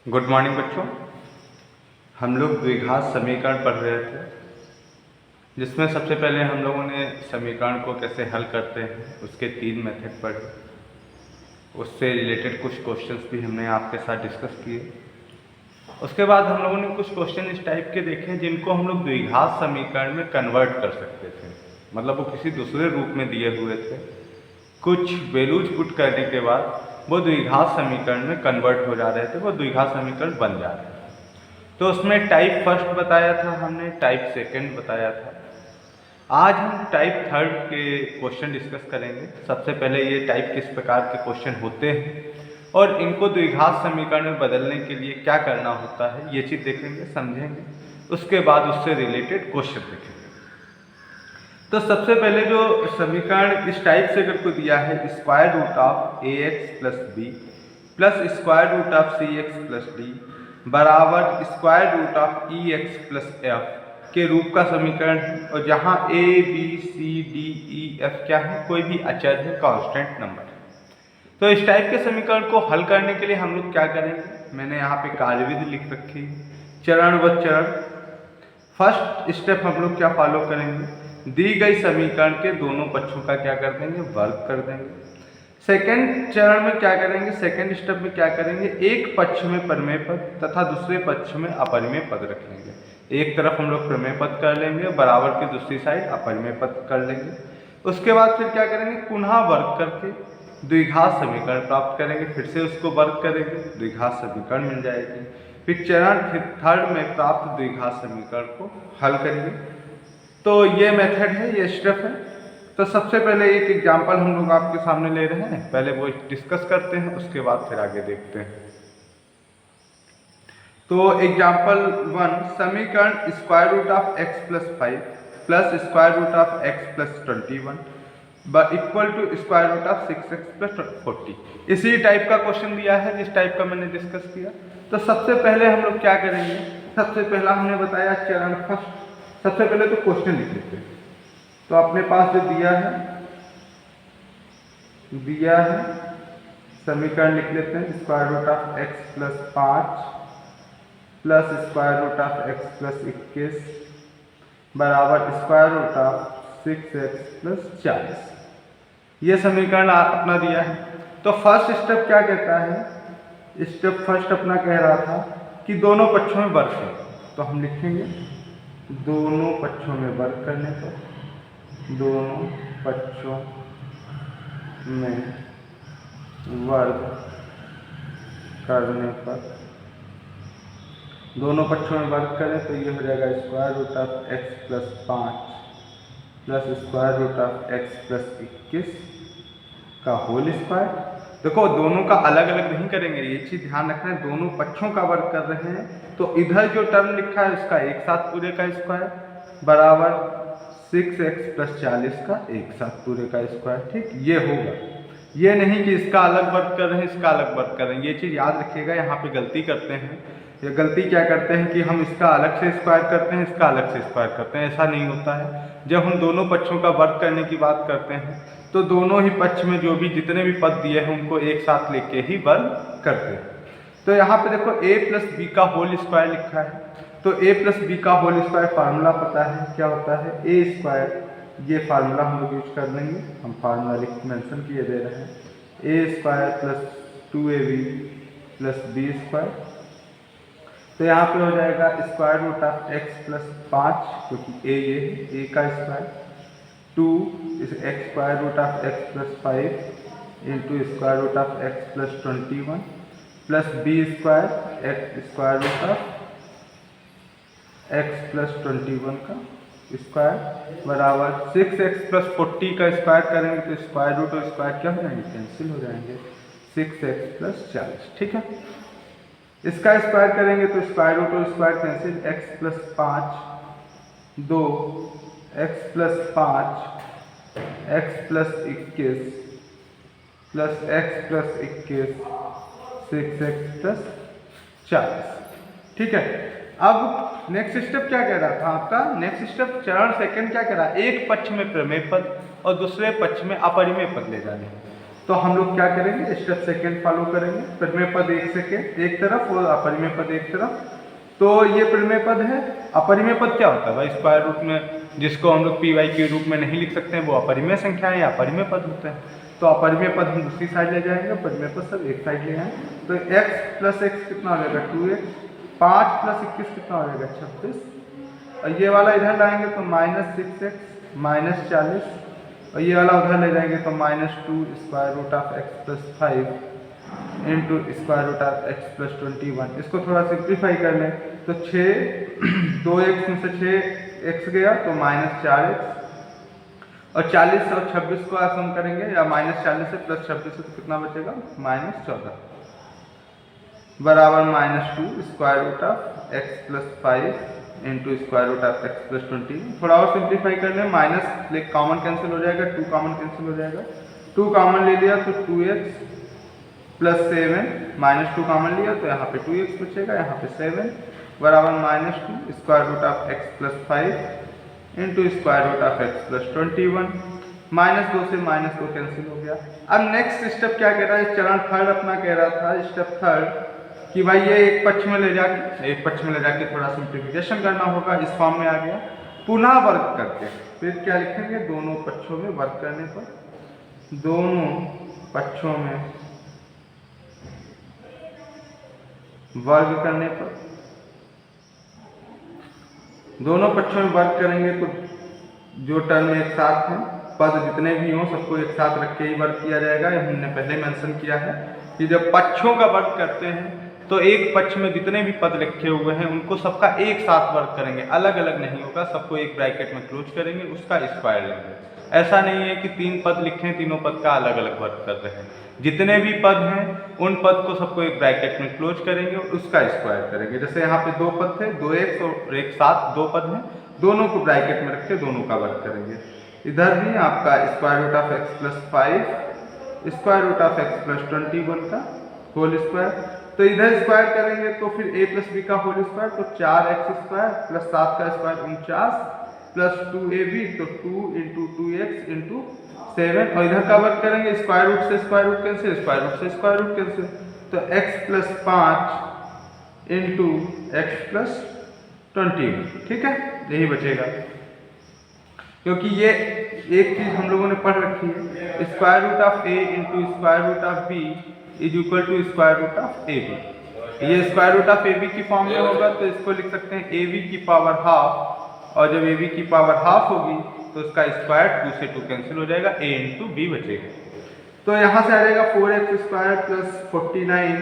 Good morning बच्चों। हम लोग द्विघात समीकरण पढ़ रहे थे, जिसमें सबसे पहले हम लोगों ने समीकरण को कैसे हल करते हैं उसके 3 मेथड पढ़े। उससे रिलेटेड कुछ क्वेश्चंस भी हमने आपके साथ डिस्कस किए। उसके बाद हम लोगों ने कुछ क्वेश्चन इस टाइप के देखे जिनको हम लोग द्विघात समीकरण में कन्वर्ट कर सकते थे, मतलब वो किसी दूसरे रूप में दिए हुए थे। कुछ वैल्यूज पुट करने के बाद वो द्विघात समीकरण में कन्वर्ट हो जा रहे थे, वो द्विघात समीकरण बन जा रहे थे। तो उसमें टाइप फर्स्ट बताया था हमने, टाइप सेकंड बताया था। आज हम टाइप थर्ड के क्वेश्चन डिस्कस करेंगे। सबसे पहले ये टाइप किस प्रकार के क्वेश्चन होते हैं और इनको द्विघात समीकरण में बदलने के लिए क्या करना होता है, ये चीज़ देखेंगे, समझेंगे। उसके बाद उससे रिलेटेड क्वेश्चन देखेंगे। तो सबसे पहले जो समीकरण इस टाइप से अगर को दिया है, square root of A X plus B plus square root of C X plus D बराबर square root of E X plus F के रूप का समीकरण है। और जहाँ A B C D E F क्या है, कोई भी अचर है, कांस्टेंट नंबर है। तो इस टाइप के समीकरण को हल करने के लिए हम लोग क्या करेंगे, मैंने यहाँ पे कार्यविधि लिख रखी है, चरण व चरण। फर्स्ट स्टेप हम लोग क्या फॉलो करेंगे, दी गई समीकरण के दोनों पक्षों का क्या कर देंगे, वर्ग कर देंगे। सेकेंड चरण में क्या करेंगे, सेकेंड स्टेप में क्या करेंगे, एक पक्ष में परिमेय पद तथा दूसरे पक्ष में अपरिमेय पद रखेंगे। एक तरफ हम लोग परिमेय पद कर लेंगे, बराबर की दूसरी साइड अपरिमेय पद कर लेंगे। उसके बाद फिर क्या करेंगे, पुनः वर्ग करके द्विघात समीकरण प्राप्त करेंगे, फिर से उसको वर्ग करेंगे, द्विघात समीकरण मिल जाएगी। फिर चरण थर्ड में प्राप्त द्विघात समीकरण को हल करेंगे। तो ये मेथड है, ये स्टेप है। तो सबसे पहले एक एग्जाम्पल हम लोग आपके सामने ले रहे हैं, पहले वो डिस्कस करते हैं, उसके बाद फिर आगे देखते हैं। तो एग्जाम्पल 1, समीकरण square root of x plus 5 plus square root of x plus 21 equal to square root of 6x plus 40। इसी टाइप का क्वेश्चन दिया है जिस टाइप का मैंने डिस्कस किया। तो सबसे पहले हम लोग क्या करेंगे, सबसे पहला हमने बताया चरण फर्स्ट। सबसे पहले तो क्वेश्चन लिख लेते हैं। तो अपने पास जो दिया है समीकरण लिख लेते हैं, square root of x plus 5 plus square root of x plus 21 बराबर square root of 6x plus 40। ये समीकरण अपना दिया है। तो फर्स्ट स्टेप क्या कहता है, स्टेप फर्स्ट अपना कह रहा था कि दोनों पक्षों में वर्ग करो। तो हम लिखेंगे दोनों पक्षों में वर्ग करने पर, दोनों पक्षों में वर्ग करने पर, दोनों पक्षों में वर्ग करें तो ये हो जाएगा square root of x plus 5 plus square root of x plus 21 का होल स्क्वायर। देखो दोनों का अलग अलग नहीं करेंगे, ये चीज़ ध्यान रखना है, दोनों पक्षों का वर्ग कर रहे हैं। तो इधर जो टर्म लिखा है उसका एक साथ पूरे का स्क्वायर बराबर 6x प्लस 40 का एक साथ पूरे का स्क्वायर। ठीक, ये होगा, ये नहीं कि इसका अलग वर्ग कर रहे हैं इसका अलग वर्ग कर रहे हैं। ये चीज़ याद रखिएगा, यहाँ पे गलती करते हैं। ये गलती क्या करते हैं कि हम इसका अलग से स्क्वायर करते हैं, इसका अलग से स्क्वायर करते हैं। ऐसा नहीं होता है। जब हम दोनों पक्षों का वर्ग करने की बात करते हैं तो दोनों ही पक्ष में जो भी जितने भी पद दिए हैं उनको एक साथ लेके ही वर्ग करते हैं। तो यहाँ पे देखो a प्लस बी का होल स्क्वायर लिखा है। तो a प्लस बी का होल स्क्वायर फार्मूला पता है क्या होता है, a स्क्वायर। ये फार्मूला हम लोग यूज कर लेंगे, हम फार्मूला लिख मेंशन किए दे रहे हैं, a square plus 2ab plus b square. तो यहाँ पे हो जाएगा square root of x plus 5, क्योंकि ए ये है, ए का square 2 x square root of x plus 5 into square root of x plus 21 plus b square x square root of x plus 21 का स्क्वायर बराबर 6x प्लस 40 का square करेंगे तो square root और स्क्वायर क्या हो जाएंगे, कैंसिल हो जाएंगे, 6x प्लस 40। ठीक है, इसका स्क्वायर करेंगे तो स्क्वायर रूट और square cancel, x plus 5 2 x plus 5 x plus 21 plus x plus 21 6x plus 40। ठीक है, अब नेक्स्ट स्टेप क्या कह रहा था आपका, नेक्स्ट स्टेप चरण सेकंड क्या कह रहा है, एक पक्ष में प्रमेय पद और दूसरे पक्ष में अपरिमेय पद ले जाने हैं। तो हम लोग क्या करेंगे, स्टेप सेकेंड फॉलो करेंगे। परिमेय पद एक तरफ और अपरिमेय पद एक तरफ। तो ये परिमेय पद है। अपरिमेय पद क्या होता है भाई, स्क्वायर रूट में जिसको हम लोग पी वाई के रूप में नहीं लिख सकते हैं वो अपरिमेय संख्या है या अपरिमेय पद होते हैं। तो अपरिमेय पद हम दूसरी साइड ले जाएंगे, परिमेय पद सब एक साइड ले आए। तो x प्लस एक्स कितना हो जाएगा 2x, 5 प्लस 21 कितना हो जाएगा 26, और ये वाला इधर लाएंगे तो माइनस 6x माइनस 40, और ये वाला उधर ले जाएंगे तो -2 square root of x plus 5 into square root of x plus 21। इसको थोड़ा सिंप्लीफाई कर लें तो 6 2x में से 6x गया तो -4x, और 40 और 26 को सम करेंगे या -40 से प्लस 26 से तो कितना बचेगा -14 बराबर -2 square root of x plus 5 into square root of x plus 20। थोड़ा और सिंप्लीफाई कर लें, माइनस कॉमन कैंसिल हो जाएगा, 2 कॉमन कैंसिल हो जाएगा, 2 कॉमन ले लिया तो 2x प्लस 7 -2 कॉमन लिया तो यहाँ पे 2x बचेगा, यहाँ पे 7 बराबर -2 square root of x plus 5 into square root of x plus 21। -2 से -2 कैंसिल हो गया। अब नेक्स्ट स्टेप क्या कह रहा है, चरण थर्ड अपना कह रहा था, स्टेप थर्ड कि भाई ये एक पक्ष में ले जाके थोड़ा सिंप्लीफिकेशन करना होगा। इस फॉर्म में आ गया, पुनः वर्ग करके फिर क्या लिखेंगे, दोनों पक्षों में वर्ग करने पर, दोनों पक्षों में वर्ग करने पर, दोनों पक्षों में वर्ग करेंगे तो जो टर्म एक साथ हैं, पद जितने भी हों सबको एक साथ रख के ही वर्ग किया जाएगा। हमने पहले मेंशन किया है कि जब पक्षों का वर्ग करते हैं तो एक पक्ष में जितने भी पद लिखे हुए हैं उनको सबका एक साथ वर्ग करेंगे, अलग अलग नहीं होगा, सबको एक ब्रैकेट में क्लोज करेंगे, उसका स्क्वायर लेंगे। ऐसा नहीं है कि 3 पद लिखे, तीनों पद का अलग अलग वर्ग कर रहे हैं। जितने भी पद हैं उन पद को सबको एक ब्रैकेट में क्लोज करेंगे और उसका स्क्वायर करेंगे। जैसे यहाँ पे 2 पद थे, 2x और एक साथ 2 पद हैं, दोनों को ब्रैकेट में रख के दोनों का वर्ग करेंगे। इधर भी आपका square root of x plus 5 square root of x plus 21 का होल स्क्वायर, तो इधर स्क्वायर करेंगे तो फिर a प्लस बी का होल स्क्वायर, तो 4x स्क्वायर प्लस 7 का स्क्वायर 49 प्लस 2ab, तो 2 इंटू 2x इंटू 7, और इधर का वर्ग करेंगे स्क्वायर रूट से square root cancel, square root से स्क्वायर रूट कैंसिल, तो x plus 5 into x plus 20। ठीक है, यही बचेगा, क्योंकि ये एक चीज हम लोगों ने पढ़ रखी है, square root of a into square root of b is equal to square root of A B. ये square root of A B की फॉर्म में होगा तो इसको लिख सकते हैं ए बी की पावर हाफ, और जब ए बी की पावर हाफ होगी तो इसका स्क्वायर 2 से 2 कैंसिल हो जाएगा, a इंटू बी बचेगा। तो यहाँ से आ जाएगा 4x स्क्वायर प्लस 49,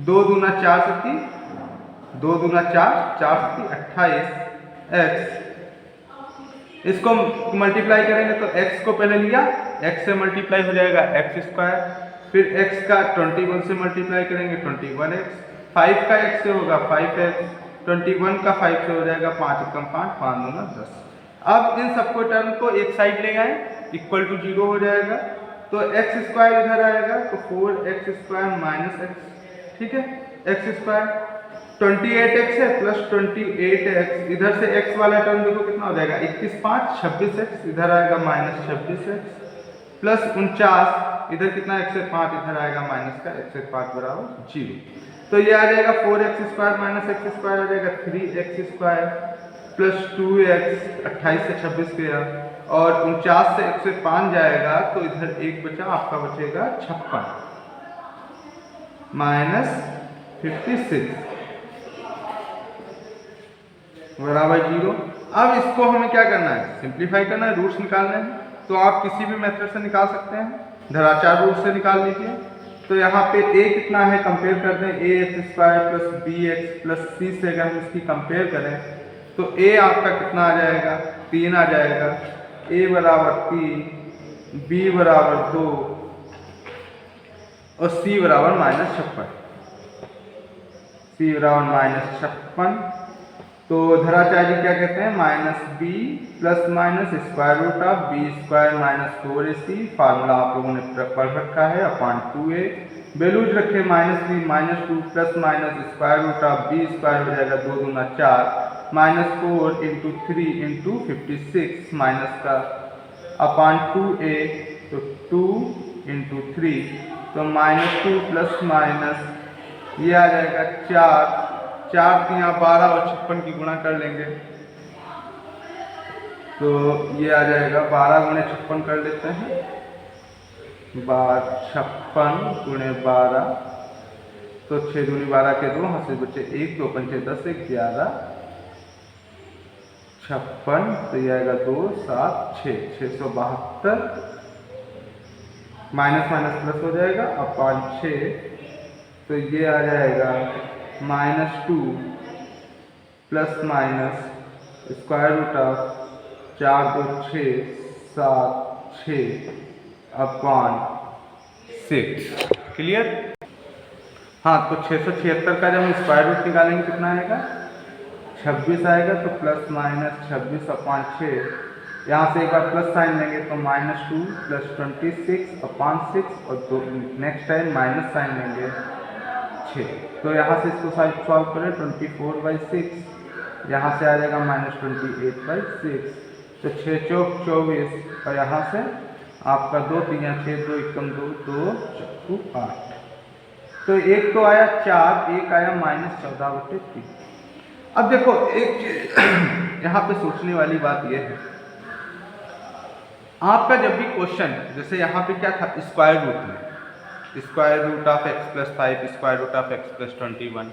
2 दूना 4 सती, 2 दूना 4, 4 सती 28 x, इसको मल्टीप्लाई करेंगे तो x को पहले लिया, x से मल्टीप्लाई हो जाएगा x स्क्वायर, फिर x का 21 से मल्टीप्लाई करेंगे 21x, 5 का x से होगा 5x, 21 का 5 से हो जाएगा 5 कम 5, 5 दूना 10। अब इन सबको टर्म को एक साइड ले आए, इक्वल टू 0 हो जाएगा, तो x स्क्वायर इधर आएगा तो 4x स्क्वायर माइनस x, ठीक है, x स्क्वायर 28x है प्लस 28x, इधर से x वाला टर्म देखो कितना हो जाएगा 21 5 26x, इधर आएगा माइनस 26x प्लस 49, इधर कितना x से 5 इधर आएगा माइनस का, x से 5 बराबर 0। तो ये आ जाएगा 4x square minus x square आ जाएगा 3x स्क्वायर प्लस 2x, 28 से 26 गया, और 49 से x से 5 जाएगा तो इधर एक बचा, आपका बचेगा 56 माइनस 56 बराबर 0। अब इसको हमें क्या करना है, सिंप्लीफाई करना है, रूट्स निकालने हैं। तो आप किसी भी मेथड से निकाल सकते हैं, धराचार रूट से निकाल लीजिए। तो यहाँ पे a कितना है कंपेयर कर दें, ax square plus bx plus c से अगर हम इसकी कंपेयर करें तो a आपका कितना आ जाएगा 3 आ जाएगा, a बराबर 3, b बराबर 2 और c बराबर -56, c बराबर -56। तो धराचारी क्या कहते हैं, minus b plus minus square root of b square minus 4ac, formula आप लोगों ने पढ़ रखा है, अपॉन 2a, वैल्यूज रखे -3 -2 plus minus square root of b square हो जाएगा 2 दूना 4 -4 इंटू 3 इंटू 56 माइनस का अपॉन 2a, तो 2 इंटू 3, तो -2 प्लस माइनस ये आ जाएगा 4, 4 यहाँ 12 और 56 की गुणा कर लेंगे तो ये आ जाएगा 12 गुणे 56 कर लेते हैं, 56 गुणे 12, तो 6 दूनी 12 के 2, हाथ से बचे 1, 2 पंचे 10, 11, 56, तो ये आएगा 2, 7, 6, 672, माइनस माइनस प्लस हो जाएगा, अब 5, 6, तो ये आ जाएगा -2 plus minus square root of 4, 2, 6, 7, 6 upon 6। Clear? हाँ, तो 676 का जब हम स्क्वायर रूट निकालेंगे कितना आएगा? 26 आएगा, तो प्लस माइनस 26 अपॉन 6, यहाँ से एक बार प्लस साइन लेंगे तो -2 प्लस 26 अपॉन 6 और नेक्स्ट टाइम माइनस साइन लेंगे 6, तो यहाँ से इसको सॉल्व करें 24/6, यहाँ से आ जाएगा -28/6, तो 6 चौक 24 और यहाँ से आपका 2 3 6, 2 एकम 2, 2 चक्कू 8, तो एक तो आया 4, एक आया -14/3। अब देखो एक चीज यहाँ पे सोचने वाली बात यह है, आपका जब भी क्वेश्चन जैसे यहाँ पे क्या था स्क्वायर रूट में, square root of x plus 5, square root of x plus 21,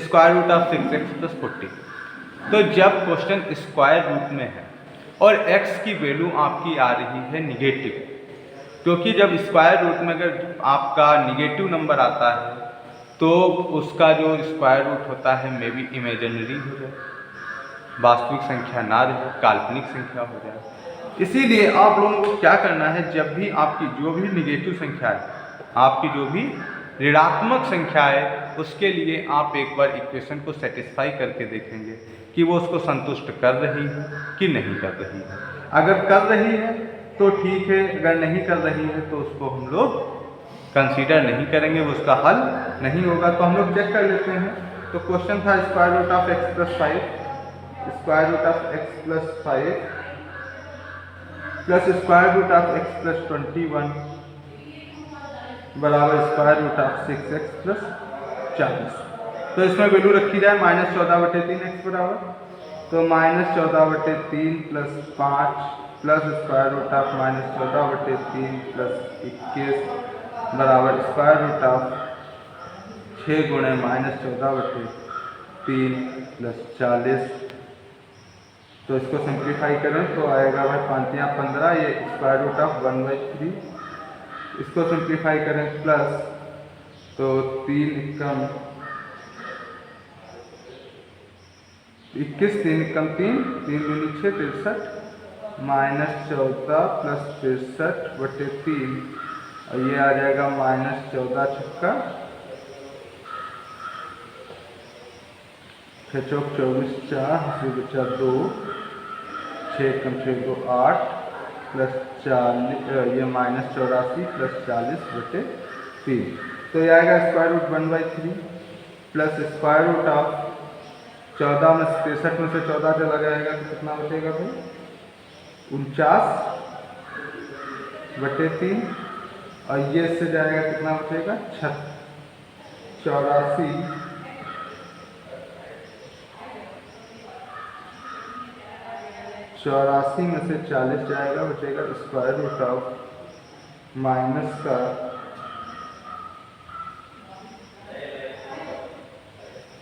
square root of 6x plus 40, तो जब क्वेश्चन स्क्वायर रूट में है और x की वैल्यू आपकी आ रही है निगेटिव, क्योंकि जब स्क्वायर रूट में अगर आपका निगेटिव नंबर आता है तो उसका जो स्क्वायर रूट होता है मे बी इमेजिनरी हो जाए, वास्तविक संख्या ना रहे, काल्पनिक संख्या हो जाए। इसीलिए आप लोगों को क्या करना है, जब भी आपकी जो भी निगेटिव संख्या है, आपकी जो भी ऋणात्मक संख्या है, उसके लिए आप एक बार इक्वेशन को सेटिस्फाई करके देखेंगे कि वो उसको संतुष्ट कर रही है कि नहीं कर रही है। अगर कर रही है तो ठीक है, अगर नहीं कर रही है तो उसको हम लोग कंसीडर नहीं करेंगे, वो उसका हल नहीं होगा। तो हम लोग चेक कर लेते हैं। तो क्वेश्चन था square root of x plus 5, square root of x plus 5 plus square root of x plus 21 बराबर square root of 6x plus 40। तो इसमें वैल्यू रखी जाए -14/3 x बराबर, तो -14/3 plus 5 plus square root of -14/3 plus 21 बराबर स्क्वायर रूट ऑफ 6 गुणे -14/3 plus 40। तो इसको सिंप्लीफाई करें तो आएगा भाई 5 या 15, ये स्क्वायर रूट ऑफ 1/3। इसको सिंप्लीफाई करें प्लस तो 3 एकम 21, 3 एकम 3, 3 दूनी 6, 63 -14 प्लस 63/3 और ये आ जाएगा -14 छक्का 6 चौक 24, 4 हंसी बचा 2, 6 कम 6 2 8 प्लस 40, ये -84 प्लस 40/3, तो ये आएगा square root 1/3 plus square root of 14 में 63 में से 14 चला जाएगा तो कितना बचेगा भाई 49/3 और ये इससे जाएगा कितना बचेगा 84 में से 40 जाएगा, बचेगा स्क्वायर रूट ऑफ माइनस का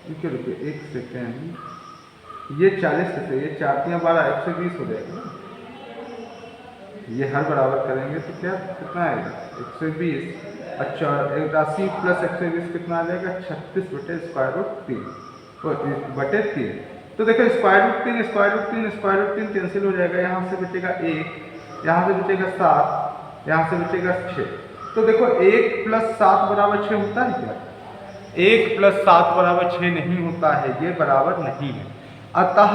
रुकिए 1 सेकेंड, ये 40 से ये 4 × 12 120 हो जाएगा। ये हर बराबर करेंगे तो क्या कितना आएगा 120 और 84 प्लस 120 कितना आ जाएगा 36/3। तो देखो स्क्वायर रूट 3 कैंसिल हो जाएगा, यहाँ से बचेगा 1, यहाँ से बचेगा 7, यहाँ से बचेगा 6। तो देखो 1 + 7 = 6 होता है क्या? 1 + 7 = 6 नहीं होता है, ये बराबर नहीं है। अतः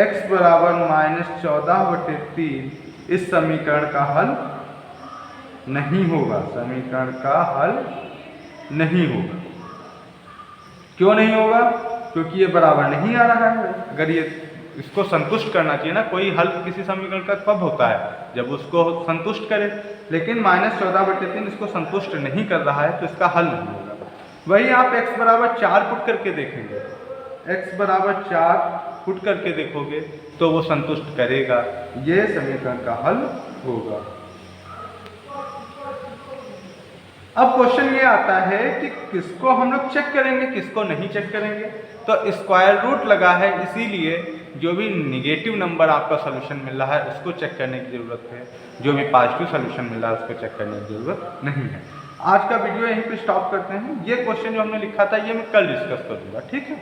x बराबर -14/3 इस समीकरण का हल नहीं होगा, समीकरण का हल नहीं होगा। क्यों नहीं होगा? क्योंकि ये बराबर नहीं आ रहा है। अगर ये इसको संतुष्ट करना चाहिए ना। कोई हल किसी समीकरण का कब होता है, जब उसको संतुष्ट करे। लेकिन -14/3 इसको संतुष्ट नहीं कर रहा है तो इसका हल नहीं होगा। वही आप x बराबर 4 पुट करके देखेंगे, x बराबर 4 पुट करके देखोगे तो वो संतुष्ट करेगा, ये समीकरण का हल होगा। अब क्वेश्चन ये आता है कि किसको हम लोग चेक करेंगे, किसको नहीं चेक करेंगे। तो स्क्वायर रूट लगा है, इसीलिए जो भी निगेटिव नंबर आपका सोल्यूशन मिल रहा है उसको चेक करने की ज़रूरत है, जो भी पॉजिटिव सोल्यूशन मिल रहा है उसको चेक करने की ज़रूरत नहीं है। आज का वीडियो यहीं पे स्टॉप करते हैं। ये क्वेश्चन जो हमने लिखा था ये मैं कल डिस्कस करूँगा, ठीक है।